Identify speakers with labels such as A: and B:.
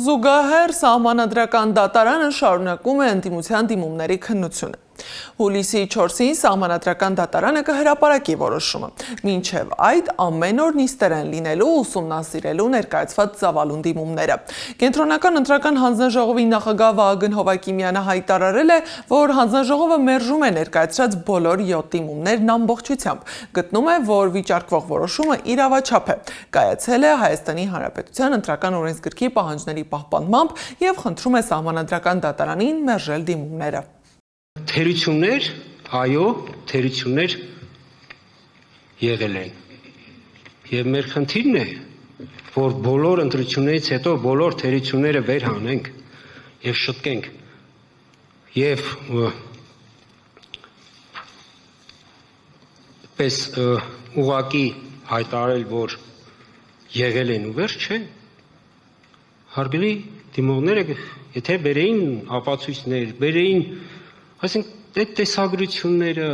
A: Զուգահեռ սահմանադրական դատարանը շարունակում է ընդդիմության դիմումների քննությունը։ Հուլիսի 4-ին սահմանադրական դատարանը կհրապարակի որոշումը։ Մինչև այդ ամեն օր նիստեր են լինելու ուսումնասիրելու ներկայացված ծավալուն դիմումները։ Կենտրոնական ընտրական հանձնաժողովի նախագահ Վահագն Հովակիմյանը հայտարարել է, որ հանձնաժողովը մերժում է ներկայացրած բոլոր 7 դիմումներն ամբողջությամբ։ Գտնում է, որ վիճարկվող որոշումը իրավաչափ է։ Կայացել է Հայաստանի Հանրապետության ընտրական օրենսգրքի պահանջների պահպանմամբ եւ խնդրում է սահմանադրական դատարանին մերժել դիմումները։
B: Թերություններ, այո, թերություններ եղել են։ Եվ մեր խնդիրն է, որ բոլոր ընտրություններից հետո բոլոր թերությունները վեր հանենք եւ շտկենք։ Եվ պես ուղղակի հայտարարել, որ եղել են ու վերջ չէ։ Հարգելի դիմողները, եթե բերեին ապացույցներ, բերեին Այսինքն այդ տեսագրությունները,